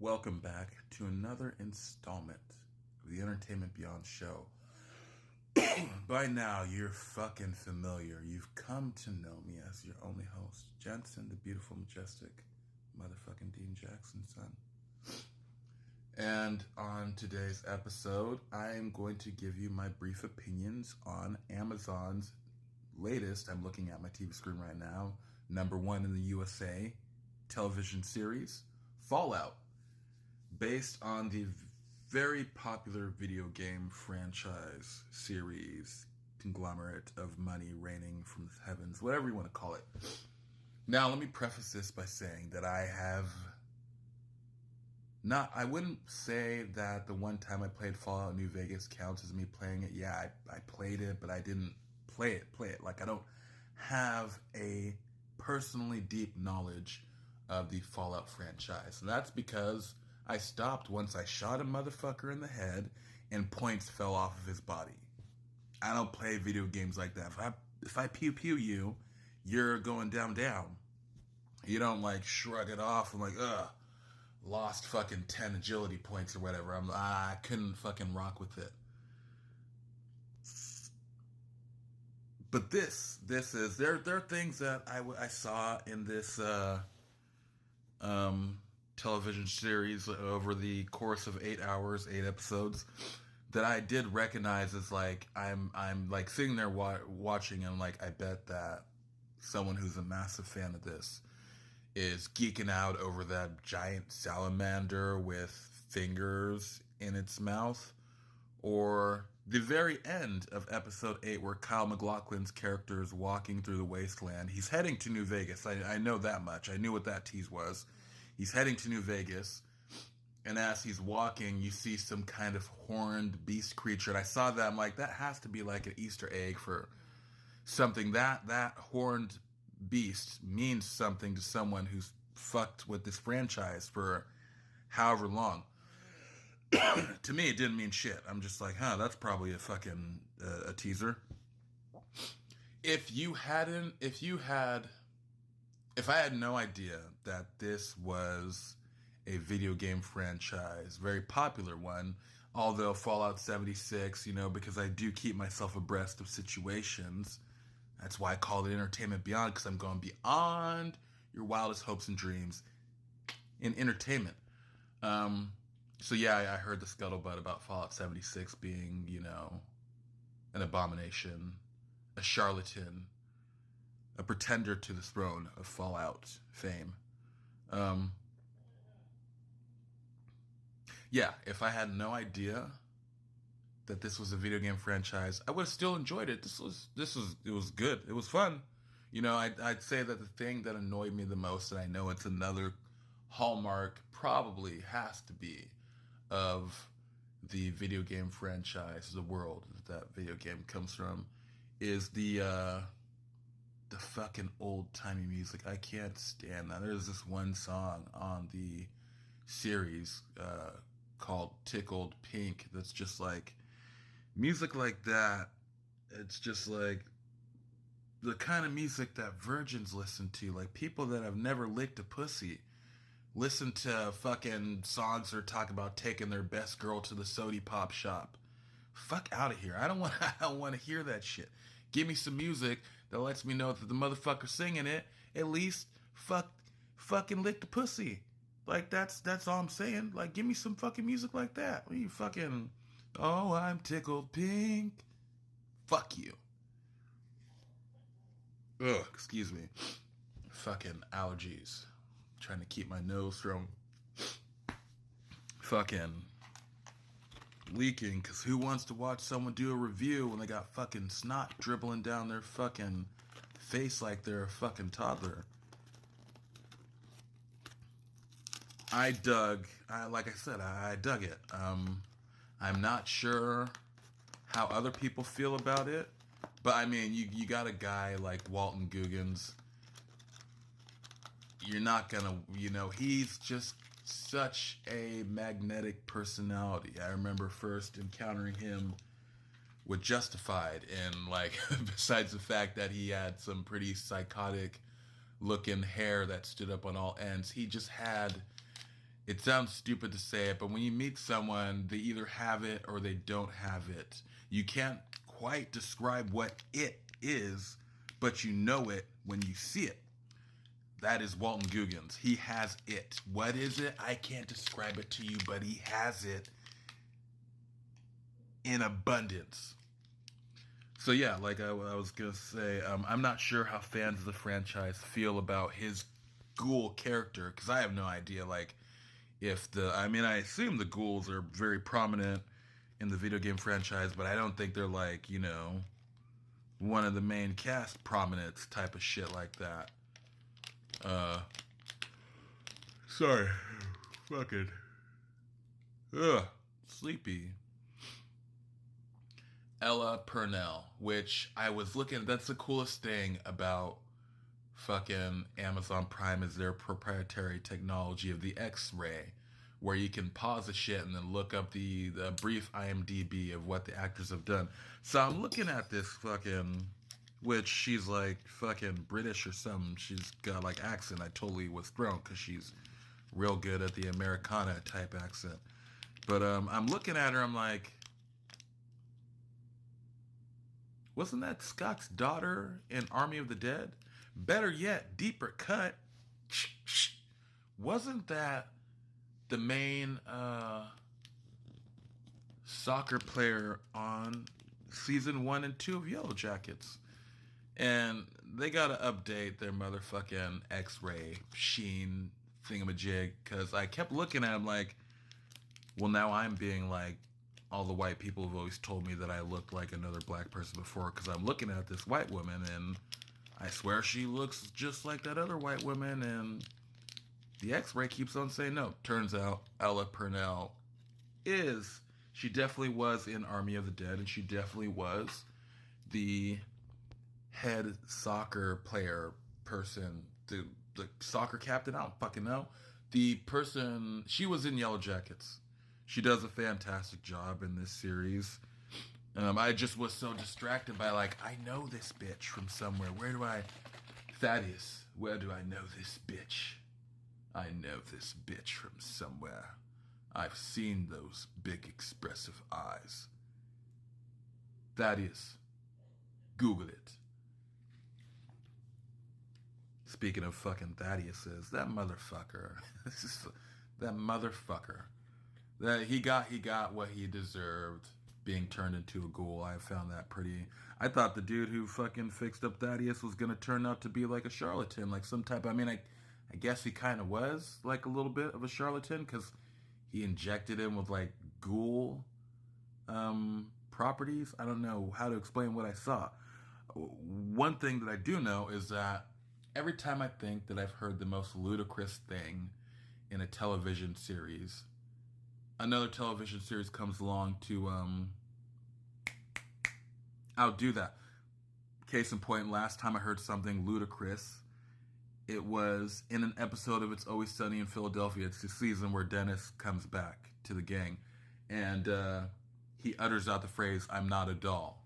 Welcome back to another installment of the Entertainment Beyond show. By now, you're fucking familiar. You've come to know me as your only host, Jensen, the beautiful, majestic motherfucking Dean Jackson son. And on today's episode, I am going to give you my brief opinions on Amazon's latest, I'm looking at my TV screen right now, #1 in the USA television series, Fallout, based on the very popular video game franchise series conglomerate of money raining from the heavens, whatever you want to call it. Now, let me preface this by saying that I wouldn't say that the one time I played Fallout New Vegas counts as me playing it. Yeah, I played it, but I didn't play it. Like, I don't have a personally deep knowledge of the Fallout franchise. And that's because I stopped once I shot a motherfucker in the head and points fell off of his body. I don't play video games like that. If I pew pew you, you're going down. You don't like shrug it off and like, lost fucking 10 agility points or whatever. I couldn't fucking rock with it. But there are things that I saw in this television series over the course of 8 hours, 8 episodes, that I did recognize as like I'm like sitting there watching and like, I bet that someone who's a massive fan of this is geeking out over that giant salamander with fingers in its mouth, or the very end of episode 8 where Kyle MacLachlan's character is walking through the wasteland. He's heading to New Vegas. I know that much. I knew what that tease was. He's heading to New Vegas, and as he's walking, you see some kind of horned beast creature. And I saw that. I'm like, that has to be like an Easter egg for something. That horned beast means something to someone who's fucked with this franchise for however long. To me, it didn't mean shit. I'm just like, that's probably a fucking a teaser. If I had no idea that this was a video game franchise, very popular one, although Fallout 76, because I do keep myself abreast of situations. That's why I call it Entertainment Beyond, because I'm going beyond your wildest hopes and dreams in entertainment. So yeah, I heard the scuttlebutt about Fallout 76 being, an abomination, a charlatan, a pretender to the throne of Fallout fame. Yeah, if I had no idea that this was a video game franchise, I would have still enjoyed it. It was good. It was fun. I'd say that the thing that annoyed me the most, and I know it's another hallmark, probably has to be, of the video game franchise, the world that video game comes from, is the fucking old timey music. I can't stand that. There's this one song on the series called Tickled Pink that's just like music like that. It's just like the kind of music that virgins listen to, like people that have never licked a pussy listen to fucking songs that talk about taking their best girl to the sody pop shop. Fuck out of here. I don't want to hear that shit. Give me some music that lets me know that the motherfucker singing it at least fucking lick the pussy. Like that's all I'm saying. Like, give me some fucking music like that. What are you fucking, oh, I'm tickled pink. Fuck you. Ugh, excuse me. Fucking allergies. Trying to keep my nose from fucking leaking, because who wants to watch someone do a review when they got fucking snot dribbling down their fucking face like they're a fucking toddler? Like I said, I dug it. I'm not sure how other people feel about it, but I mean, you got a guy like Walton Goggins. You're not gonna, he's just such a magnetic personality. I remember first encountering him with Justified, and like, besides the fact that he had some pretty psychotic looking hair that stood up on all ends, he just had It sounds stupid to say it, but when you meet someone, they either have it or they don't have it. You can't quite describe what it is, but you know it when you see it. That is Walton Goggins. He has it. What is it? I can't describe it to you, but he has it in abundance. So yeah, like I was gonna say, I'm not sure how fans of the franchise feel about his ghoul character, because I have no idea. Like, if I assume the ghouls are very prominent in the video game franchise, but I don't think they're like, one of the main cast prominence type of shit like that. Sorry, fucking, sleepy. Ella Purnell, which I was looking, that's the coolest thing about fucking Amazon Prime is their proprietary technology of the X-ray, where you can pause the shit and then look up the brief IMDb of what the actors have done. So I'm looking at this fucking, which she's like fucking British or something. She's got like accent. I totally was thrown because she's real good at the Americana type accent. But I'm looking at her. I'm like, wasn't that Scott's daughter in Army of the Dead? Better yet, deeper cut. Wasn't that the main soccer player on season 1 and 2 of Yellow Jackets? And they gotta update their motherfucking X-ray sheen thingamajig, because I kept looking at him like, well, now I'm being like, all the white people have always told me that I looked like another black person before, because I'm looking at this white woman and I swear she looks just like that other white woman, and the X-ray keeps on saying no. Turns out Ella Purnell she definitely was in Army of the Dead, and she definitely was the head soccer player person, the soccer captain, I don't fucking know. The person, she was in Yellow Jackets. She does a fantastic job in this series. I just was so distracted by like, I know this bitch from somewhere. Thaddeus, where do I know this bitch? I know this bitch from somewhere. I've seen those big expressive eyes. Thaddeus, Google it. Speaking of fucking Thaddeus's, that motherfucker. That motherfucker. That he got what he deserved, being turned into a ghoul. I found that pretty. I thought the dude who fucking fixed up Thaddeus was gonna turn out to be like a charlatan, like some type. I guess he kind of was like a little bit of a charlatan, because he injected him with like ghoul properties. I don't know how to explain what I saw. One thing that I do know is that every time I think that I've heard the most ludicrous thing in a television series, another television series comes along to outdo that. Case in point, last time I heard something ludicrous, it was in an episode of It's Always Sunny in Philadelphia. It's the season where Dennis comes back to the gang, and he utters out the phrase, "I'm not a doll."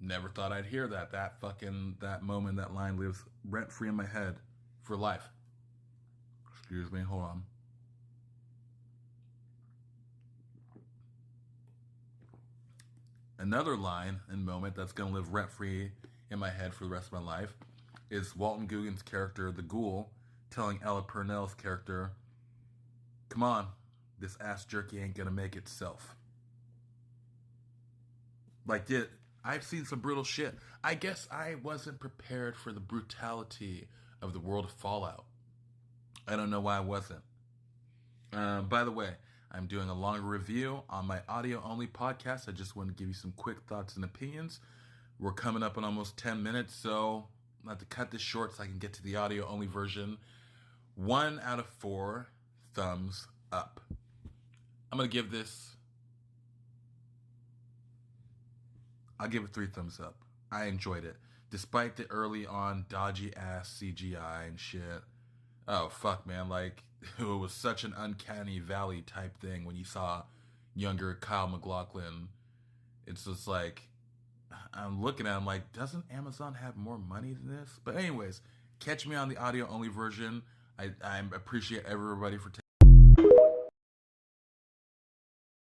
Never thought I'd hear that. That moment, that line lives rent free in my head for life. Excuse me, hold on. Another line and moment that's going to live rent free in my head for the rest of my life is Walton Goggins' character, the ghoul, telling Ella Purnell's character, "Come on, this ass jerky ain't going to make itself." Like, I've seen some brutal shit. I guess I wasn't prepared for the brutality of the world of Fallout. I don't know why I wasn't. By the way, I'm doing a longer review on my audio-only podcast. I just want to give you some quick thoughts and opinions. We're coming up on almost 10 minutes, so I'm going to cut this short so I can get to the audio-only version. 1 out of 4 thumbs up. I'm going to give this... I'll give it 3 thumbs up. I enjoyed it. Despite the early on dodgy ass CGI and shit. Oh, fuck, man. Like, it was such an uncanny valley type thing when you saw younger Kyle MacLachlan. It's just like, I'm looking at him like, doesn't Amazon have more money than this? But anyways, catch me on the audio only version. I appreciate everybody for taking